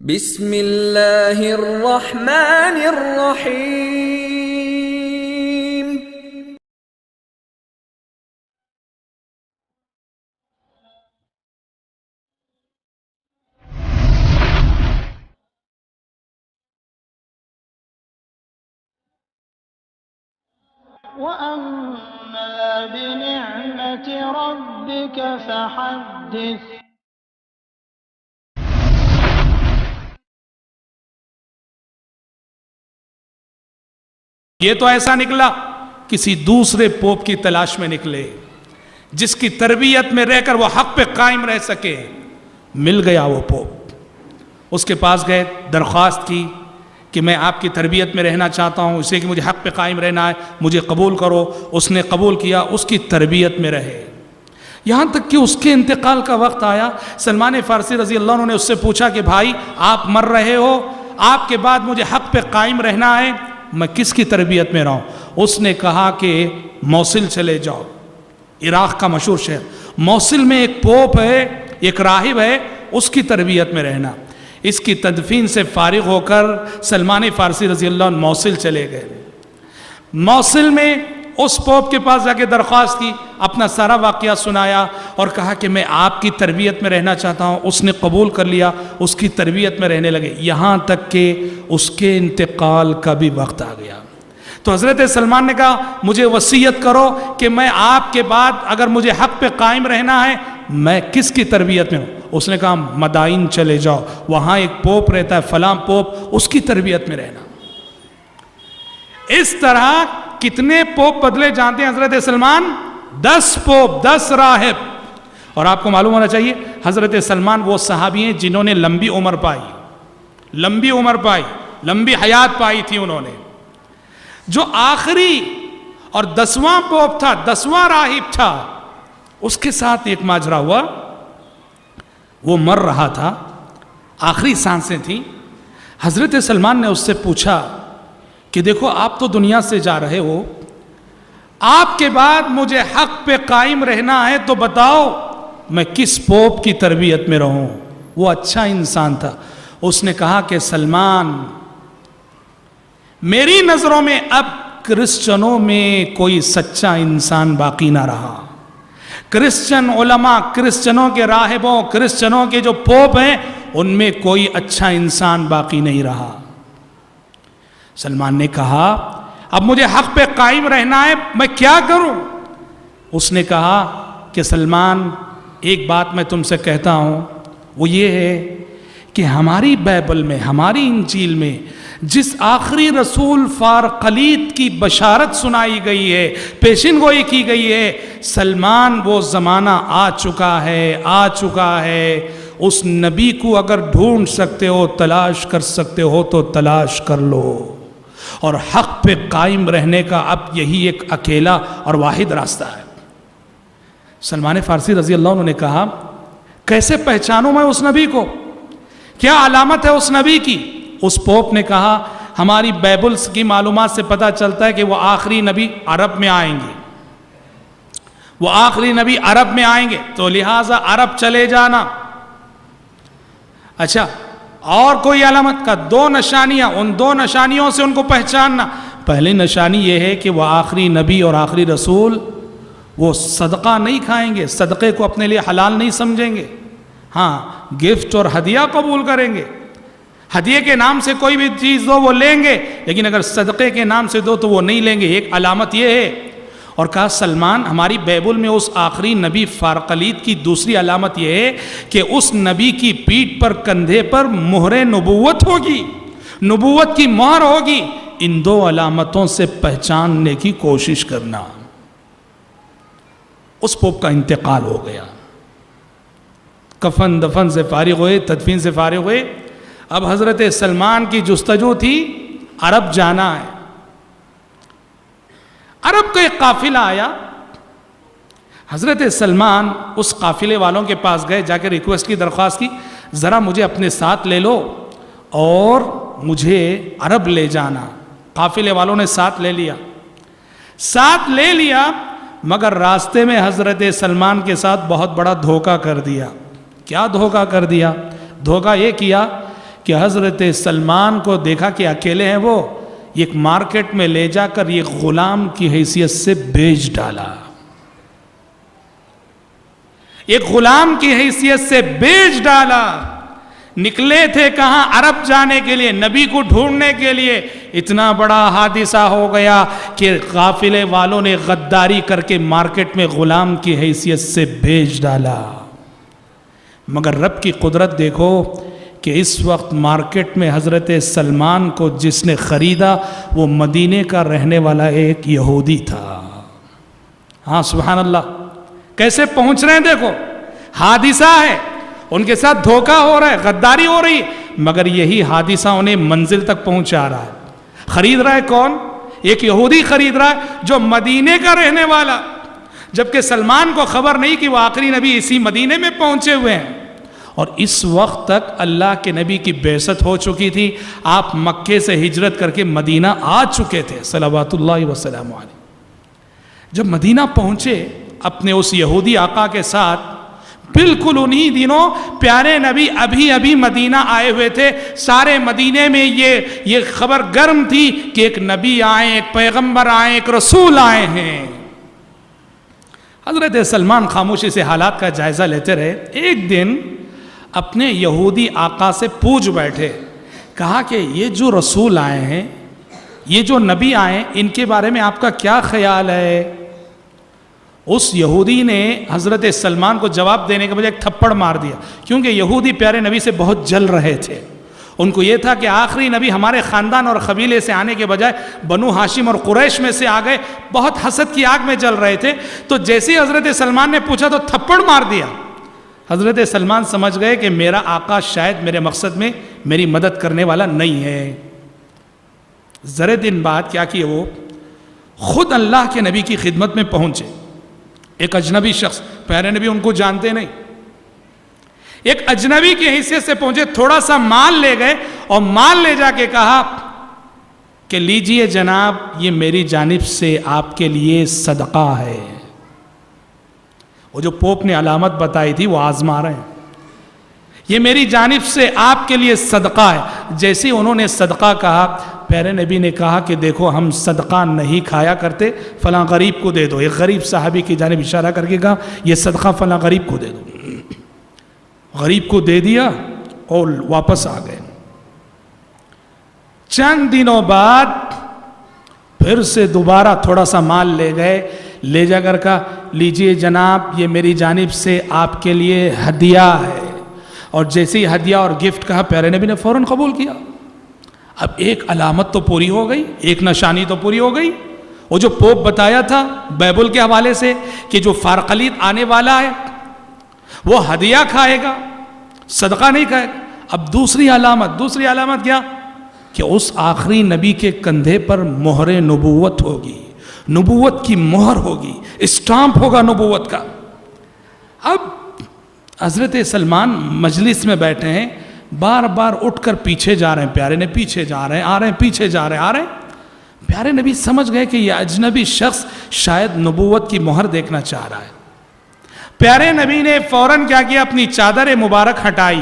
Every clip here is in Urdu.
بسم اللہ الرحمن الرحیم۔ وَأَمَّا بِنِعْمَةِ رَبِّكَ فَحَدِّثْ۔ یہ تو ایسا نکلا کسی دوسرے پوپ کی تلاش میں نکلے جس کی تربیت میں رہ کر وہ حق پہ قائم رہ سکے۔ مل گیا وہ پوپ، اس کے پاس گئے، درخواست کی کہ میں آپ کی تربیت میں رہنا چاہتا ہوں، اس لیے کہ مجھے حق پہ قائم رہنا ہے، مجھے قبول کرو۔ اس نے قبول کیا، اس کی تربیت میں رہے، یہاں تک کہ اس کے انتقال کا وقت آیا۔ سلمان فارسی رضی اللہ عنہ نے اس سے پوچھا کہ بھائی آپ مر رہے ہو، آپ کے بعد مجھے حق پہ قائم رہنا ہے، میں کس کی تربیت میں رہوں؟ اس نے کہا کہ موصل چلے جاؤ، عراق کا مشہور شہر، موصل میں ایک پوپ ہے، ایک راہب ہے، اس کی تربیت میں رہنا۔ اس کی تدفین سے فارغ ہو کر سلمان فارسی رضی اللہ عنہ موصل چلے گئے۔ موصل میں اس پوپ کے پاس جا کے درخواست کی، اپنا سارا واقعہ سنایا اور کہا کہ میں آپ کی تربیت میں رہنا چاہتا ہوں۔ اس نے قبول کر لیا، اس کی تربیت میں رہنے لگے، یہاں تک کہ اس کے انتقال کا بھی وقت آ گیا۔ تو حضرت سلمان نے کہا مجھے وصیت کرو کہ میں آپ کے بعد اگر مجھے حق پہ قائم رہنا ہے میں کس کی تربیت میں ہوں؟ اس نے کہا مدائن چلے جاؤ، وہاں ایک پوپ رہتا ہے فلاں پوپ، اس کی تربیت میں رہنا۔ اس طرح کتنے پوپ بدلے جانتے ہیں حضرت سلمان؟ 10 پوپ، 10 راہب۔ اور آپ کو معلوم ہونا چاہیے حضرت سلمان وہ صحابی ہیں جنہوں نے لمبی عمر پائی، لمبی عمر پائی، لمبی حیات پائی تھی انہوں نے۔ جو آخری اور 10واں پوپ تھا، 10واں راہب تھا، اس کے ساتھ ایک ماجرا ہوا۔ وہ مر رہا تھا، آخری سانسیں تھیں۔ حضرت سلمان نے اس سے پوچھا کہ دیکھو آپ تو دنیا سے جا رہے ہو، آپ کے بعد مجھے حق پہ قائم رہنا ہے تو بتاؤ میں کس پوپ کی تربیت میں رہوں؟ وہ اچھا انسان تھا۔ اس نے کہا کہ سلمان، میری نظروں میں اب کرسچنوں میں کوئی سچا انسان باقی نہ رہا۔ کرسچن علماء، کرسچنوں کے راہبوں، کرسچنوں کے جو پوپ ہیں، ان میں کوئی اچھا انسان باقی نہیں رہا۔ سلمان نے کہا اب مجھے حق پہ قائم رہنا ہے، میں کیا کروں؟ اس نے کہا کہ سلمان ایک بات میں تم سے کہتا ہوں، وہ یہ ہے کہ ہماری بائبل میں، ہماری انجیل میں جس آخری رسول فارقلیط کی بشارت سنائی گئی ہے، پیشن گوئی کی گئی ہے، سلمان وہ زمانہ آ چکا ہے، آ چکا ہے۔ اس نبی کو اگر ڈھونڈ سکتے ہو، تلاش کر سکتے ہو تو تلاش کر لو، اور حق پہ قائم رہنے کا اب یہی ایک اکیلا اور واحد راستہ ہے۔ سلمان فارسی رضی اللہ عنہ نے کہا کیسے پہچانوں میں اس نبی کو؟ کیا علامت ہے اس نبی کی؟ اس پوپ نے کہا ہماری بائبلز کی معلومات سے پتہ چلتا ہے کہ وہ آخری نبی عرب میں آئیں گے، وہ آخری نبی عرب میں آئیں گے، تو لہٰذا عرب چلے جانا۔ اچھا، اور کوئی علامت؟ کا 2 نشانیاں، ان 2 نشانیوں سے ان کو پہچاننا۔ پہلی نشانی یہ ہے کہ وہ آخری نبی اور آخری رسول وہ صدقہ نہیں کھائیں گے، صدقے کو اپنے لیے حلال نہیں سمجھیں گے، ہاں گفٹ اور ہدیہ قبول کریں گے، ہدیے کے نام سے کوئی بھی چیز دو وہ لیں گے، لیکن اگر صدقے کے نام سے دو تو وہ نہیں لیں گے۔ ایک علامت یہ ہے۔ اور کہا سلمان ہماری بائبل میں اس آخری نبی فارقلیط کی دوسری علامت یہ ہے کہ اس نبی کی پیٹھ پر، کندھے پر مہر نبوت ہوگی، نبوت کی مہر ہوگی۔ ان 2 علامتوں سے پہچاننے کی کوشش کرنا۔ اس پوپ کا انتقال ہو گیا، کفن دفن سے فارغ ہوئے، تدفین سے فارغ ہوئے۔ اب حضرت سلمان کی جستجو تھی عرب جانا ہے۔ عرب کا ایک قافلہ آیا، حضرت سلمان اس قافلے والوں کے پاس گئے، جا کے ریکویسٹ کی، درخواست کی ذرا مجھے اپنے ساتھ لے لو اور مجھے عرب لے جانا۔ قافلے والوں نے ساتھ لے لیا، مگر راستے میں حضرت سلمان کے ساتھ بہت بڑا دھوکہ کر دیا۔ کیا دھوکہ کر دیا؟ دھوکہ یہ کیا کہ حضرت سلمان کو دیکھا کہ اکیلے ہیں وہ، ایک مارکیٹ میں لے جا کر ایک غلام کی حیثیت سے بیچ ڈالا، ایک غلام کی حیثیت سے بیچ ڈالا۔ نکلے تھے کہاں؟ عرب جانے کے لیے، نبی کو ڈھونڈنے کے لیے۔ اتنا بڑا حادثہ ہو گیا کہ قافلے والوں نے غداری کر کے مارکیٹ میں غلام کی حیثیت سے بیچ ڈالا۔ مگر رب کی قدرت دیکھو کہ اس وقت مارکیٹ میں حضرت سلمان کو جس نے خریدا وہ مدینے کا رہنے والا ایک یہودی تھا۔ ہاں سبحان اللہ، کیسے پہنچ رہے ہیں دیکھو، حادثہ ہے، ان کے ساتھ دھوکہ ہو رہا ہے، غداری ہو رہی ہے، مگر یہی حادثہ انہیں منزل تک پہنچا رہا ہے۔ خرید رہا ہے کون؟ ایک یہودی خرید رہا ہے جو مدینے کا رہنے والا، جبکہ سلمان کو خبر نہیں کہ وہ آخری نبی اسی مدینے میں پہنچے ہوئے ہیں۔ اور اس وقت تک اللہ کے نبی کی بعثت ہو چکی تھی، آپ مکے سے ہجرت کر کے مدینہ آ چکے تھے صلوات اللہ وسلام علیہ۔ جب مدینہ پہنچے اپنے اس یہودی آقا کے ساتھ، بالکل انہی دنوں پیارے نبی ابھی مدینہ آئے ہوئے تھے، سارے مدینے میں یہ خبر گرم تھی کہ ایک نبی آئے، ایک پیغمبر آئے، ایک رسول آئے ہیں۔ حضرت سلمان خاموشی سے حالات کا جائزہ لیتے رہے۔ ایک دن اپنے یہودی آقا سے پوچھ بیٹھے، کہا کہ یہ جو رسول آئے ہیں، یہ جو نبی آئے ہیں، ان کے بارے میں آپ کا کیا خیال ہے؟ اس یہودی نے حضرت سلمان کو جواب دینے کے بجائے ایک تھپڑ مار دیا، کیونکہ یہودی پیارے نبی سے بہت جل رہے تھے۔ ان کو یہ تھا کہ آخری نبی ہمارے خاندان اور قبیلے سے آنے کے بجائے بنو ہاشم اور قریش میں سے آ گئے، بہت حسد کی آگ میں جل رہے تھے۔ تو جیسے ہی حضرت سلمان نے پوچھا تو تھپڑ مار دیا۔ حضرت سلمان سمجھ گئے کہ میرا آقا شاید میرے مقصد میں میری مدد کرنے والا نہیں ہے۔ ذرے دن بعد کیا کیے، وہ خود اللہ کے نبی کی خدمت میں پہنچے۔ ایک اجنبی شخص، پیارے نبی ان کو جانتے نہیں، ایک اجنبی کی حیثیت سے پہنچے، تھوڑا سا مال لے گئے اور مال لے جا کے کہا کہ لیجئے جناب، یہ میری جانب سے آپ کے لیے صدقہ ہے۔ وہ جو پوپ نے علامت بتائی تھی وہ آزما رہے ہیں، یہ میری جانب سے آپ کے لیے صدقہ ہے۔ جیسے انہوں نے صدقہ کہا، پیارے نبی نے کہا کہ دیکھو ہم صدقہ نہیں کھایا کرتے، فلاں غریب کو دے دو۔ ایک غریب صحابی کی جانب اشارہ کر کے کہا یہ صدقہ فلاں غریب کو دے دو۔ غریب کو دے دیا اور واپس آ گئے۔ چند دنوں بعد پھر سے دوبارہ تھوڑا سا مال لے گئے، لے جا کر کہا لیجئے جناب، یہ میری جانب سے آپ کے لیے ہدیہ ہے۔ اور جیسے ہی ہدیہ اور گفٹ کہا، پیارے نبی نے فوراً قبول کیا۔ اب ایک علامت تو پوری ہو گئی، ایک نشانی تو پوری ہو گئی۔ وہ جو پوپ بتایا تھا بائبل کے حوالے سے کہ جو فارقلیت آنے والا ہے وہ ہدیہ کھائے گا، صدقہ نہیں کھائے گا۔ اب دوسری علامت کیا؟ کہ اس آخری نبی کے کندھے پر مہر نبوت ہوگی، نبوت کی مہر ہوگی، اسٹامپ ہوگا نبوت کا۔ اب حضرت سلمان مجلس میں بیٹھے ہیں، بار بار اٹھ کر پیچھے جا رہے ہیں، پیارے نے پیچھے جا رہے ہیں، آ رہے ہیں، پیچھے جا رہے ہیں، آ رہے ہیں۔ پیارے نبی سمجھ گئے کہ یہ اجنبی شخص شاید نبوت کی مہر دیکھنا چاہ رہا ہے۔ پیارے نبی نے فوراً کیا کیا، اپنی چادر مبارک ہٹائی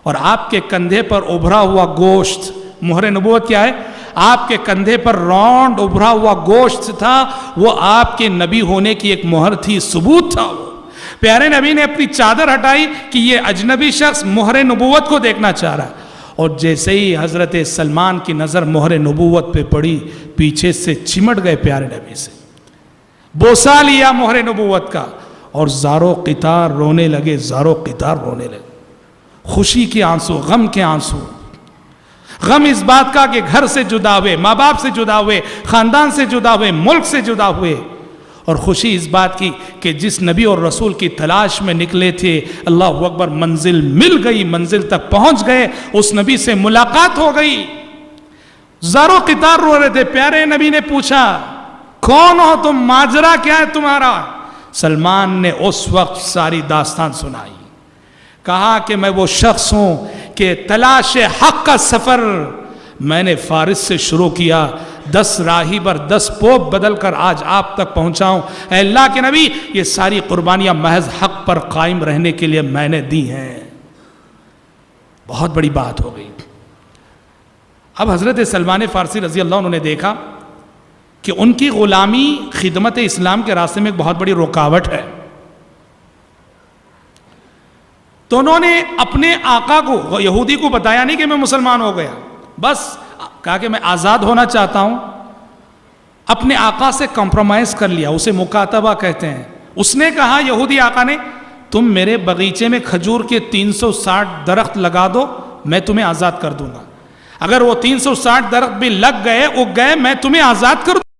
اور آپ کے کندھے پر ابھرا ہوا گوشت، مہر نبوت کیا ہے؟ آپ کے کندھے پر راؤنڈ ابھرا ہوا گوشت تھا، وہ آپ کے نبی ہونے کی ایک مہر تھی، ثبوت تھا وہ۔ پیارے نبی نے اپنی چادر ہٹائی کہ یہ اجنبی شخص مہر نبوت کو دیکھنا چاہ رہا ہے۔ اور جیسے ہی حضرت سلمان کی نظر مہر نبوت پہ پڑی، پیچھے سے چمٹ گئے پیارے نبی سے، بوسا لیا مہر نبوت کا، اور زارو قطار رونے لگے، زارو قطار رونے لگے، خوشی کے آنسو، غم کے آنسو۔ غم اس بات کا کہ گھر سے جدا ہوئے، ماں باپ سے جدا ہوئے، خاندان سے جدا ہوئے، ملک سے جدا ہوئے، اور خوشی اس بات کی کہ جس نبی اور رسول کی تلاش میں نکلے تھے، اللہ اکبر، منزل مل گئی، منزل تک پہنچ گئے، اس نبی سے ملاقات ہو گئی۔ زارو قطار رو رہے تھے۔ پیارے نبی نے پوچھا کون ہو تم، ماجرا کیا ہے تمہارا؟ سلمان نے اس وقت ساری داستان سنائی، کہا کہ میں وہ شخص ہوں کہ تلاش حق کا سفر میں نے فارس سے شروع کیا، 10 راہبر 10 پوپ بدل کر آج آپ تک پہنچا ہوں۔ اے اللہ کے نبی، یہ ساری قربانیاں محض حق پر قائم رہنے کے لیے میں نے دی ہیں۔ بہت بڑی بات ہو گئی۔ اب حضرت سلمان فارسی رضی اللہ عنہ نے دیکھا کہ ان کی غلامی خدمت اسلام کے راستے میں ایک بہت بڑی رکاوٹ ہے، تو انہوں نے اپنے آقا کو، یہودی کو بتایا نہیں کہ میں مسلمان ہو گیا، بس کہا کہ میں آزاد ہونا چاہتا ہوں، اپنے آقا سے کمپرومائز کر لیا، اسے مکاتبہ کہتے ہیں۔ اس نے کہا، یہودی آقا نے، تم میرے بغیچے میں کھجور کے 360 درخت لگا دو، میں تمہیں آزاد کر دوں گا، اگر وہ 360 درخت بھی لگ گئے، اگ گئے، میں تمہیں آزاد کر دوں